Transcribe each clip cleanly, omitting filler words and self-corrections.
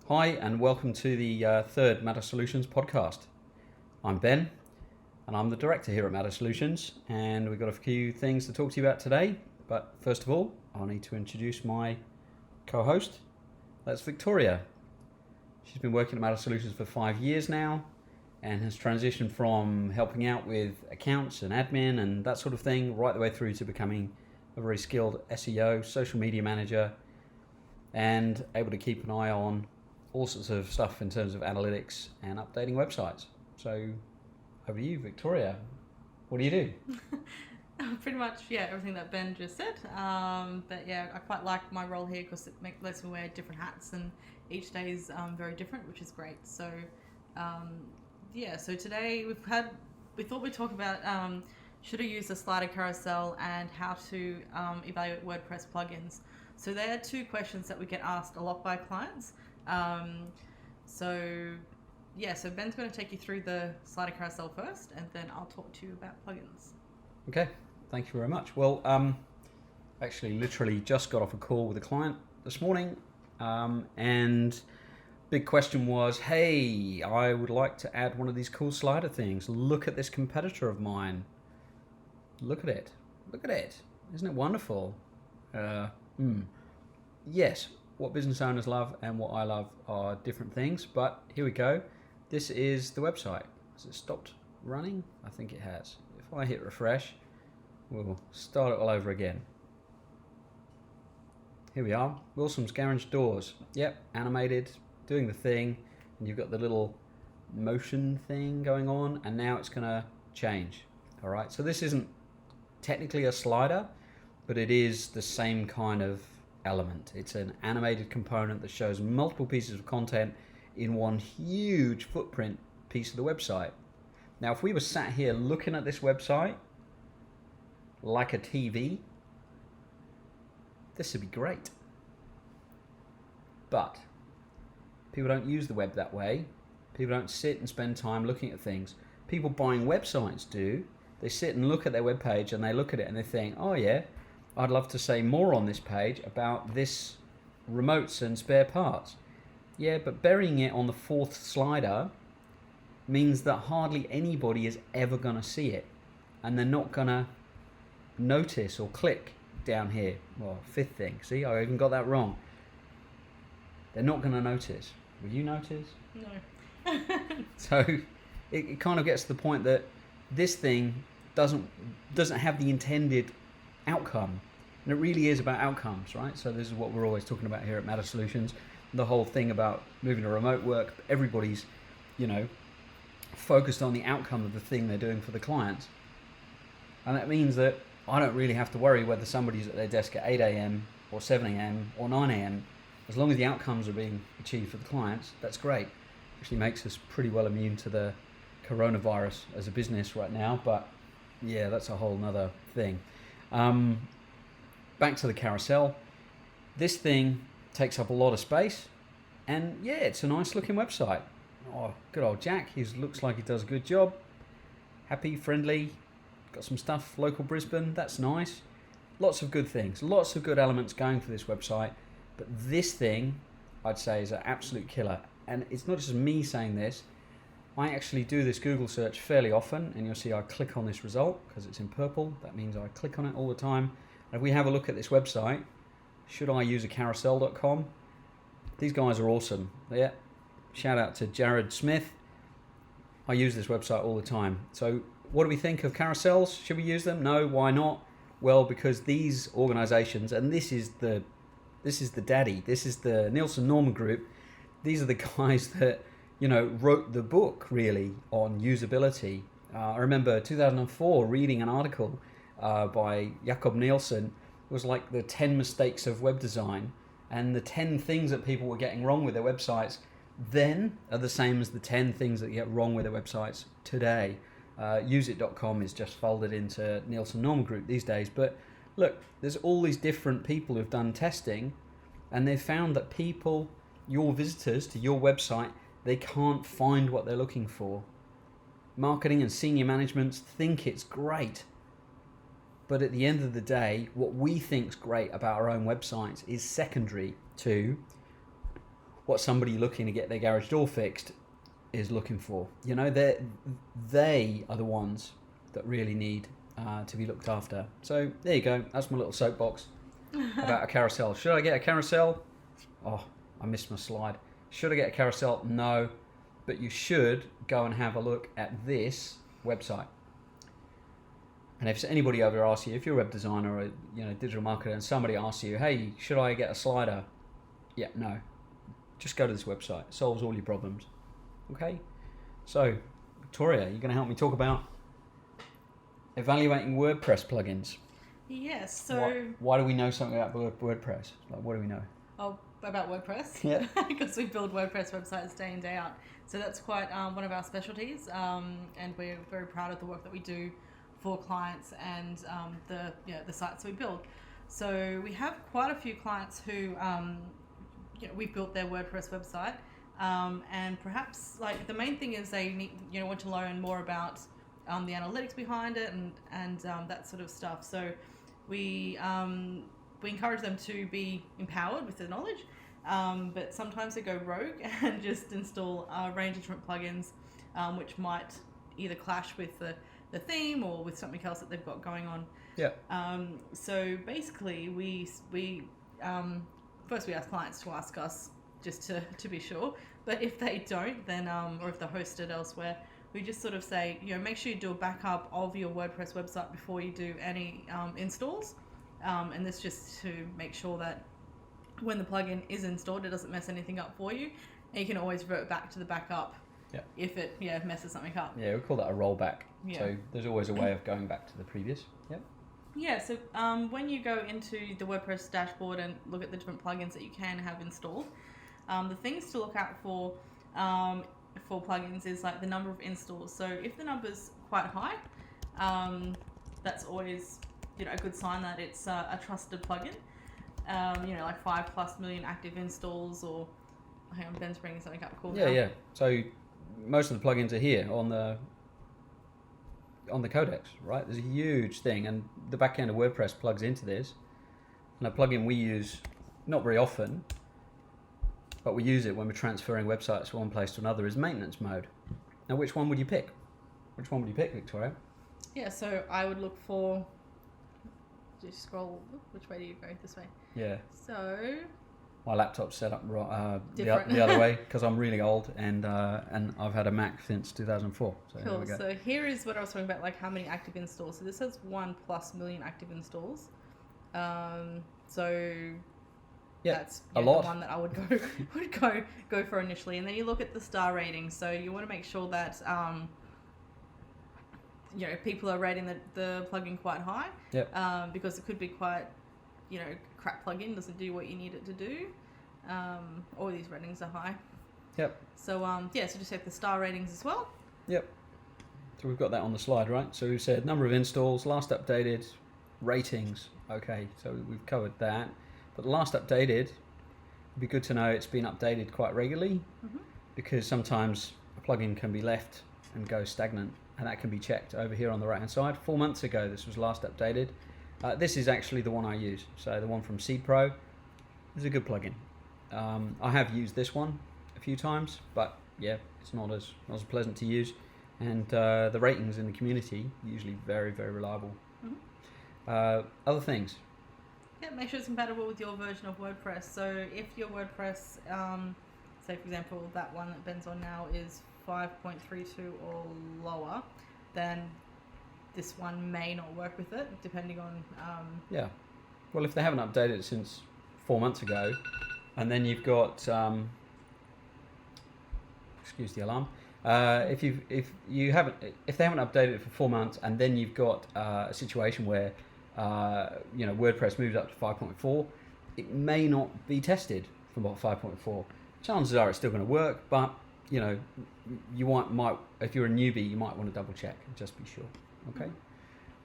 Hi, and welcome to the third AskMatterSolutions podcast. I'm Ben, and I'm the director here at AskMatterSolutions, and we've got a few things to talk to you about today. But first of all, I need to introduce my co-host. That's Victoria. She's been working at AskMatterSolutions for 5 years now, and has transitioned from helping out with accounts and admin and that sort of thing, right the way through to becoming a very skilled SEO, social media manager, and able to keep an eye on all sorts of stuff in terms of analytics and updating websites. So over to you, Victoria. What do you do? Pretty much, everything that Ben just said. But yeah, I quite like my role here because it lets me wear different hats, and each day is very different, which is great. So so today we thought we'd talk about should I use the slider carousel and how to evaluate WordPress plugins. So there are two questions that we get asked a lot by clients. So Ben's going to take you through the slider carousel first, and then I'll talk to you about plugins. Okay, thank you very much. Well, actually literally just got off a call with a client this morning, and big question was, hey, I would like to add one of these cool slider things. Look at this competitor of mine. Look at it. Isn't it wonderful? Yes, what business owners love and what I love are different things, but here we go. This is the website. Has it stopped running? I think it has. If I hit refresh, we'll start it all over again. Here we are, Wilson's Garage Doors. Yep, animated, doing the thing, and you've got the little motion thing going on, and now it's gonna change. All right, so this isn't technically a slider, but it is the same kind of element. It's an animated component that shows multiple pieces of content in one huge footprint piece of the website. Now, if we were sat here looking at this website like a TV, this would be great. But people don't use the web that way. People don't sit and spend time looking at things. People buying websites do. They sit and look at their web page, and they look at it and they think, oh yeah, I'd love to say more on this page about this remotes and spare parts. Yeah, but burying it on the fourth slider means that hardly anybody is ever going to see it, and they're not going to notice or click down here. Well, fifth thing. See, I even got that wrong. They're not going to notice. Will you notice? No. So it kind of gets to the point that this thing doesn't have the intended outcome. And it really is about outcomes, right? So this is what we're always talking about here at AskMatterSolutions. The whole thing about moving to remote work, everybody's, focused on the outcome of the thing they're doing for the clients. And that means that I don't really have to worry whether somebody's at their desk at 8 a.m. or 7 a.m. or 9 a.m. As long as the outcomes are being achieved for the clients, that's great. Actually makes us pretty well immune to the coronavirus as a business right now, but yeah, that's a whole nother thing. Back to the carousel. This thing takes up a lot of space, and yeah, it's a nice looking website. Oh, good old Jack. He looks like he does a good job. Happy, friendly, got some stuff, local Brisbane, that's nice. Lots of good things, lots of good elements going for this website, but this thing, I'd say, is an absolute killer. And it's not just me saying this. I actually do this Google search fairly often, and you'll see I click on this result because it's in purple. That means I click on it all the time. And if we have a look at this website, should I use a carousel.com? These guys are awesome. Yeah. Shout out to Jared Smith. I use this website all the time. So what do we think of carousels? Should we use them? No, why not? Well, because these organizations, and this is the daddy, this is the Nielsen Norman Group. These are the guys that wrote the book really on usability. I remember 2004 reading an article by Jakob Nielsen. It was like the 10 mistakes of web design, and the 10 things that people were getting wrong with their websites then are the same as the 10 things that get wrong with their websites today. Useit.com is just folded into Nielsen Norman Group these days. But look, there's all these different people who've done testing, and they've found that people, your visitors to your website, they can't find what they're looking for. Marketing and senior management think it's great, but at the end of the day, what we think's great about our own websites is secondary to what somebody looking to get their garage door fixed is looking for. You know, they are the ones that really need to be looked after. So there you go. That's my little soapbox about a carousel. Should I get a carousel? Oh, I missed my slide. Should I get a carousel? No, but you should go and have a look at this website. And if anybody ever asks you, if you're a web designer or digital marketer, and somebody asks you, hey, should I get a slider? Yeah, no. Just go to this website. It solves all your problems. Okay? So, Victoria, you're going to help me talk about evaluating WordPress plugins. Yes, so... Why do we know something about WordPress? Like, what do we know? Oh, about WordPress? Yeah. Because we build WordPress websites day in, day out. So that's quite one of our specialties, and we're very proud of the work that we do for clients and the sites we build. So we have quite a few clients who we've built their WordPress website, and perhaps like the main thing is they need, want to learn more about the analytics behind it and that sort of stuff. So we encourage them to be empowered with the knowledge, but sometimes they go rogue and just install a range of different plugins, which might either clash with the theme or with something else that they've got going on. Yeah. So basically, we first we ask clients to ask us just to be sure. But if they don't, then or if they're hosted elsewhere, we just sort of say, make sure you do a backup of your WordPress website before you do any installs. And this just to make sure that when the plugin is installed, it doesn't mess anything up for you, and you can always revert back to the backup. Yeah. If it messes something up. Yeah, we call that a rollback. Yeah. So there's always a way of going back to the previous. Yep. Yeah, so when you go into the WordPress dashboard and look at the different plugins that you can have installed, the things to look out for plugins is like the number of installs. So if the number's quite high, that's always a good sign that it's a trusted plugin. Like 5+ million active installs, or hang on, Ben's bringing something up cool now. Yeah. So most of the plugins are here on the Codex, right? There's a huge thing, and the back end of WordPress plugs into this. And a plugin we use not very often, but we use it when we're transferring websites from one place to another, is maintenance mode. Now, which one would you pick? Which one would you pick, Victoria? Yeah, so I would look for... Just scroll... Which way do you go? This way. Yeah. So... My laptop's set up the Different. other way because I'm really old and I've had a Mac since 2004. So Cool. Here we go. So here is what I was talking about, like how many active installs. So this has 1+ million active installs. So Yeah, that's a lot. the one that I would go for initially. And then you look at the star rating. So you want to make sure that people are rating the plugin quite high. Yep. Because it could be quite crap plugin, doesn't do what you need it to do. All these ratings are high. Yep. So so just have the star ratings as well. Yep. So we've got that on the slide, right? So we've said number of installs, last updated, ratings. Okay, so we've covered that. But the last updated, it'd be good to know it's been updated quite regularly, because sometimes a plugin can be left and go stagnant, and that can be checked over here on the right hand side. 4 months ago this was last updated. This is actually the one I use, so the one from Seed Pro is a good plugin. I have used this one a few times, but yeah, it's not as pleasant to use, and the ratings in the community are usually very, very reliable. Other things? Yeah, make sure it's compatible with your version of WordPress. So if your WordPress, say for example that one that Ben's on now is 5.32 or lower, then this one may not work with it, depending on... Yeah. Well, if they haven't updated it since 4 months ago, and then you've got... excuse the alarm. If they haven't updated it for 4 months, and then you've got a situation where WordPress moves up to 5.4, it may not be tested from 5.4. Chances are it's still going to work, but you might if you're a newbie, you might want to double check and just be sure. Okay,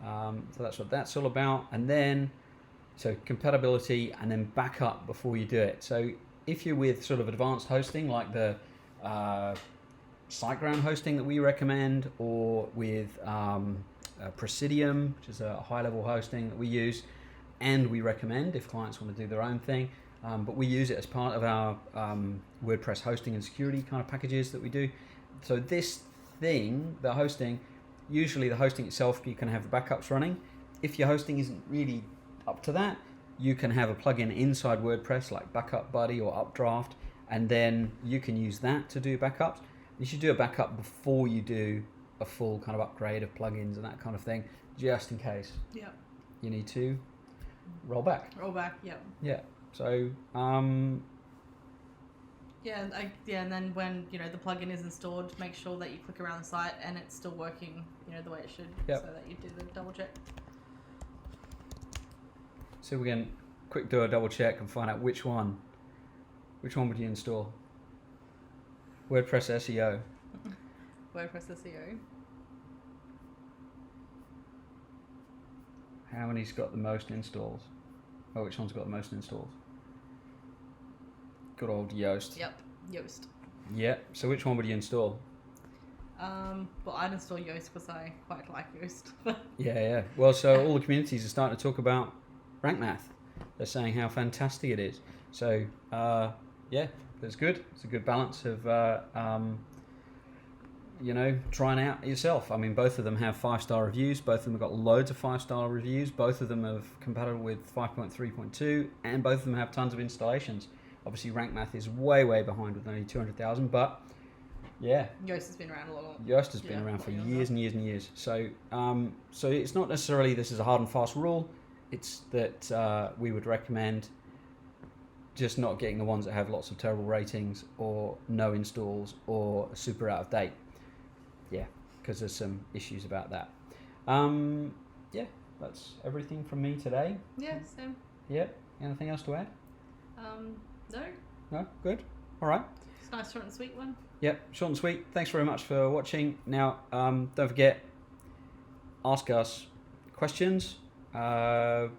so that's what that's all about. And then, so compatibility, and then backup before you do it. So if you're with sort of advanced hosting, like the SiteGround hosting that we recommend, or with Pressidium, which is a high-level hosting that we use, and we recommend if clients want to do their own thing, but we use it as part of our WordPress hosting and security kind of packages that we do. So this thing, the hosting, usually the hosting itself, you can have the backups running. If your hosting isn't really up to that, you can have a plugin inside WordPress like Backup Buddy or Updraft, and then you can use that to do backups. You should do a backup before you do a full kind of upgrade of plugins and that kind of thing, just in case you need to roll back. Yep. Yeah. So, and then when the plugin is installed, make sure that you click around the site and it's still working, the way it should, so that you do the double check. So we can quick do a double check and find out which one would you install? WordPress SEO. WordPress SEO. How many's got the most installs? Oh, which one's got the most installs? Good old Yoast. Yep, Yoast. Yeah. So which one would you install? Well, I'd install Yoast because I quite like Yoast. Yeah. Well, so all the communities are starting to talk about rank math. They're saying how fantastic it is. So that's good. It's a good balance of trying out yourself. I mean, both of them have 5-star reviews. Both of them have got loads of 5-star reviews. Both of them are compatible with 5.3.2, and both of them have tons of installations. Obviously, rank math is way behind with only 200,000, but yeah, Yoast has been around a lot. Yoast has been around for years and years and years. So so it's not necessarily this is a hard and fast rule. It's that we would recommend just not getting the ones that have lots of terrible ratings or no installs or super out of date. Yeah, because there's some issues about that. That's everything from me today. Yeah, same. Yep. Anything else to add? No. No? Good. All right. It's a nice short and sweet one. Yep, short and sweet. Thanks very much for watching. Now, don't forget, ask us questions. Comment,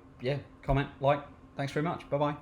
like. Thanks very much. Bye-bye.